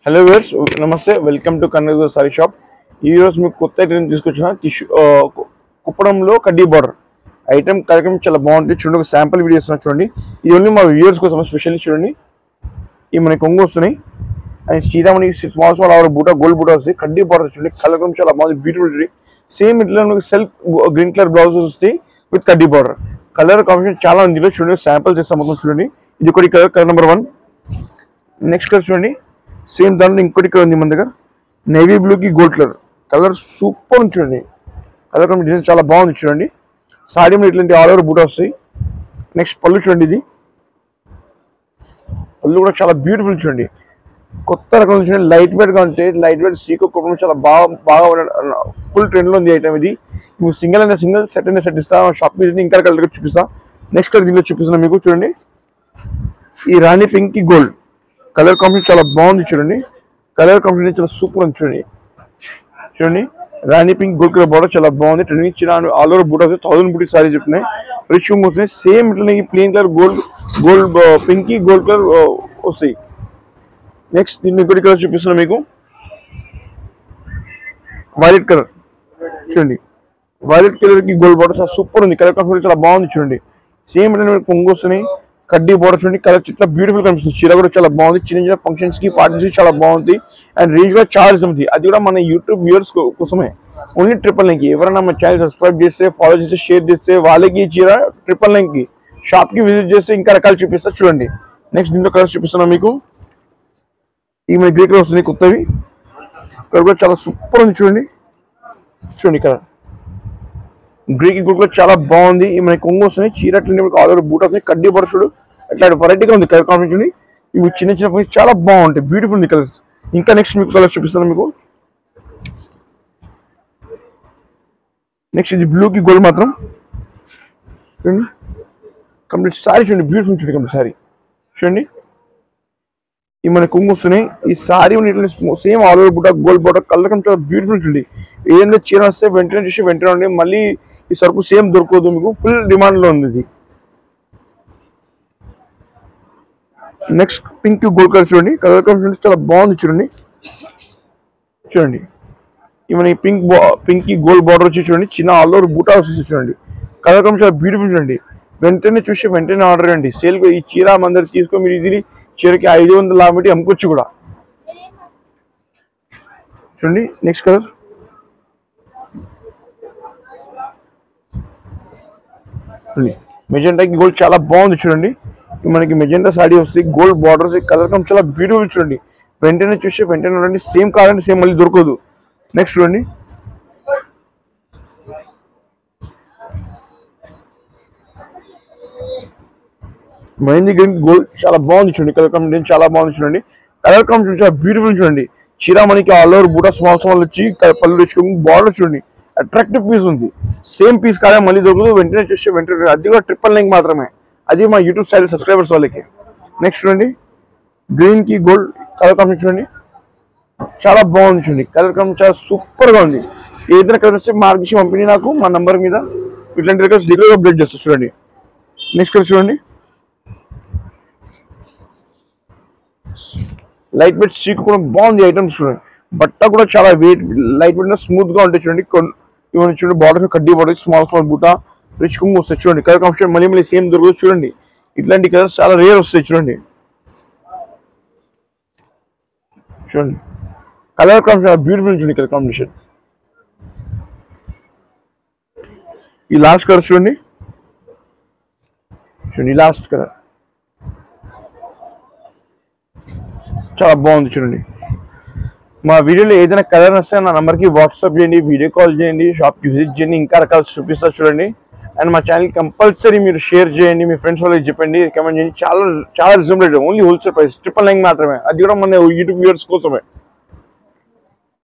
Hello viewers, నమస్తే. Welcome to Kannaga sari shop. ఈ రోజు మీకు కొత్త ఐటమ్ తీసుకొచ్చిన టిష్యూ కుప్పడంలో కడ్డీ బార్డర్ ఐటమ్ కార్యక్రమం చాలా బాగుంటుంది. చూడండి, ఒక శాంపుల్ వీడియోస్ చూడండి. ఇది ఓన్లీ మా వ్యూవర్స్ కోసం స్పెషల్లీ. చూడండి, ఇవి మనకి కొంగు వస్తున్నాయి అండ్ శ్రీరామణి స్మాల్ ఆర్ బూటా గోల్డ్ బూటా వస్తాయి. కడ్డీ బార్డర్ చూడండి, కలర్ చాలా బాగుంది, బ్యూటిఫుల్. సేమ్ ఇట్లా మనకి సెల్ఫ్ గ్రీన్ కలర్ బ్లౌజెస్ వస్తాయి విత్ కడ్డీ బార్డర్. కలర్ కాంబినేషన్ చాలా ఉంది. చూడండి, శాంపుల్ చేస్తాం మొత్తం. చూడండి, ఇది ఒకటి కలర్ నెంబర్ 1. నెక్స్ట్ కలర్ చూడండి, సేమ్ దాంట్లో ఇంకోటి కలర్ ఉంది మన దగ్గర, నేవీ బ్లూకి గోల్డ్ కలర్ సూపర్ ఉంది. చూడండి, కలర్ కాంబినేషన్ చాలా బాగుంది. చూడండి, సారీ మీద ఇట్లాంటి ఆల్ ఓవర్ బూటా వస్తాయి. నెక్స్ట్ పళ్ళు చూడండి, ఇది పళ్ళు కూడా చాలా బ్యూటిఫుల్. చూడండి, కొత్త రకం చూడండి, లైట్ వెయిట్గా ఉంటే లైట్ వెయిట్ సీకో కుప్పడం చాలా బాగా ఫుల్ ట్రెండ్లో ఉంది ఐటమ్ ఇది. మీకు సింగిల్ అయినా సింగిల్, సెట్ అయినా సెట్ ఇస్తా. షాప్ మీద ఇంకా కలర్ చూపిస్తా. నెక్స్ట్ కలర్ దీనిలో చూపిస్తున్నా మీకు. చూడండి, ఈ రాణి పింక్ కి గోల్డ్ కలర్ కాంబినేషన్ చాలా బాగుంది. చూడండి, కలర్ కాంబినేషన్ చాలా సూపర్ ఉంది. చూడండి, రాణి పింక్ గోల్డ్ కలర్ బార్డర్ చాలా బాగుంది. ట్రెండింగ్ చిన్న ఆల్ ఓవర్ బూట్ వస్తాయి. 1000 బూటీ సారీ చెప్తున్నాయి. రిచ్ వస్తున్నాయి. సేమ్ ఇట్లా plain colour gold pink gold colour వస్తాయి. నెక్స్ట్ దీన్ని ఇంకోటి కలర్ చూపిస్తున్నా మీకు, వైలెట్ కలర్. చూడండి, వైలెట్ కలర్ కి గోల్డ్ బార్డర్ చాలా సూపర్ ఉంది. కలర్ కాంబినేషన్ చాలా బాగుంది. చూడండి, సేమ్ ఇట్లా కొంగు వస్తున్నాయి. కడ్డీ బార్డర్ చూడండి, కలర్ ఇట్లా బ్యూటిఫుల్ కనిపిస్తుంది. చీర కూడా చాలా బాగుంది. చిన్న ఫంక్షన్స్ కి పార్టీస్ కి చాలా బాగుంది. అండ్ రేంజ్ కూడా చాలా ఉంది. అది కూడా మన యూట్యూబ్ వ్యూవర్స్ కోసమే, ఓన్లీ 999 కి. ఎవరైనా మన ఛానల్ సబ్స్క్రైబ్ చేస్తే, ఫాలో చేస్తే, షేర్ చేస్తే వాళ్ళకి చీర 999 కి. షాప్ కి విజిట్ చేస్తే ఇంకా రకాలు చూపిస్తా. చూడండి, నెక్స్ట్ దీంట్లో కలర్స్ చూపిస్తున్నా మీకు. ఈ మన గ్రే కలర్ వస్తుంది కొత్తవి. కలర్ కూడా చాలా సూపర్ ఉంది. చూడండి కలర్ గ్రేకి గుడ్ కూడా చాలా బాగుంది. ఈ మనకి కొంగు వస్తున్నాయి. చీర అట్లనే ఆల్ ఓవర్ బూట్ వస్తున్నాయి. కడ్డీ బార్డర్ చూడు, అట్లా వెరైటీగా ఉంది కలర్ కాంబినేషన్. ఇవి చిన్న చాలా బాగుంటాయి, బ్యూటిఫుల్ ఉంది కలర్స్. ఇంకా నెక్స్ట్ మీకు కలర్ చూపిస్తాను మీకు. నెక్స్ట్ ఇది బ్లూకి గోల్డ్ మాత్రం. చూడండి, కంప్లీట్ సారీ చూడండి, బ్యూటిఫుల్. చూడండి కంప్లీట్ సారీ. చూడండి, ఈ మన కొంగు వస్తున్నాయి. ఈ సారీ సేమ్ ఆల్ ఓవర్ బూటా గోల్డ్ బూటా కలర్ చాలా బ్యూటిఫుల్. చూడండి, ఏదైనా చీర వస్తే వెంటనే చూసి వెంటనే ఉండి మళ్ళీ ఈ సరుకు సేమ్ దొరకదు మీకు. ఫుల్ డిమాండ్ లో ఉంది ఇది. నెక్స్ట్ పింక్ గోల్డ్ కలర్ చూడండి, కలర్ కాంబినేషన్ చాలా బాగుంది. చూడండి, ఈ పింక్ గోల్డ్ బార్డర్ వచ్చి చూడండి, చిన్న ఆల్ ఓవర్ బూటా వచ్చేసి చూడండి, కలర్ కాంబినేషన్ చాలా బ్యూటిఫుల్. చూడండి, వెంటనే చూసి వెంటనే ఆర్డర్ చేయండి. సేల్ ఈ చీర మందరు తీసుకొని మీరు ఇది చీరకి 500 లాభట్టి అమ్ముకోవచ్చు కూడా. చూడండి, నెక్స్ట్ కలర్ మెజెంటాకి గోల్డ్ చాలా బాగుంది. చూడండి, మనకి మెజెంటా సాడీ వస్తుంది, గోల్డ్ బార్డర్స్, కలర్ కమ్ చాలా బ్యూటిఫుల్. చూడండి, వెంటనే చూసి వెంటనే ఉండండి. సేమ్ కావాలంటే సేమ్ మళ్ళీ దొరకదు. నెక్స్ట్ చూడండి, మెహందీ గ్రీన్ గోల్డ్ చాలా బాగుంది. చూడండి, కలర్ కాంబినేషన్ చాలా బాగుంది. చూడండి, కలర్ కాంబినేషన్ చాలా బ్యూటిఫుల్. చూడండి, చీర మనకి ఆల్ ఓవర్ బూటా స్మాల్ వచ్చి పళ్ళు తెచ్చుకోండి. బార్డర్ చూడండి, అట్రాక్టివ్ పీస్ ఉంది. సేమ్ పీస్ కాదా మళ్ళీ దొరకదు. వెంటనే చూస్తే వెంటనే, అది కూడా 999 మాత్రమే. అది మా యూట్యూబ్ ఛానల్ సబ్స్క్రైబర్స్ వాళ్ళకి. నెక్స్ట్ చూడండి, గ్రీన్ కి గోల్డ్ కలర్ కాంబినేషన్ చూడండి, చాలా బాగుంది. చూడండి, కలర్ కాంబినేషన్ చాలా సూపర్ గా ఉంది. ఏదైనా కలర్ వస్తే మార్క్ పంపిణీ నాకు మా నంబర్ మీద ఇట్లాంటి రికార్డ్స్ రెగ్యులర్గా అప్డేట్ చేస్తారు. చూడండి, నెక్స్ట్ కలర్ చూడండి, లైట్ వెయిట్ సీక్ కూడా బాగుంది ఐటమ్స్. చూడండి, బట్ట కూడా చాలా వెయిట్ లైట్ వెయిట్ స్మూత్ గా ఉంటాయి. చూడండి, ఇవన్నీ చూడండి, బార్డర్ కడ్డీ బార్డర్ స్మాల్ బూటా రిచ్ కుంగు వస్తాయి. చూడండి, కలర్ కాంబినేషన్ మళ్ళీ సేమ్ దొరకదు. చూడండి, ఇట్లాంటి కలర్స్ చాలా రేర్ వస్తాయి. చూడండి, కలర్ కాంబినేషన్ బ్యూటిఫుల్. చూడండి, కలర్ కాంబినేషన్. ఈ లాస్ట్ కలర్ చూడండి, లాస్ట్ కలర్ చాలా బాగుంది. చూడండి, మా వీడియోలో ఏదైనా కలర్ వస్తే నా నెంబర్కి వాట్సాప్ చేయండి, వీడియో కాల్ చేయండి, షాప్కి విజిట్ చేయండి, ఇంకా రకాలు చూపిస్తా. చూడండి, అండ్ మా ఛానల్ కంపల్సరీ మీరు షేర్ చేయండి, మీ ఫ్రెండ్స్ వాళ్ళకి చెప్పండి, రికమెండ్ చేయండి. చాలా reasonable rate, only wholesale price 999 మాత్రమే. అది కూడా మన యూట్యూబ్ వ్యూవర్స్ కోసమే.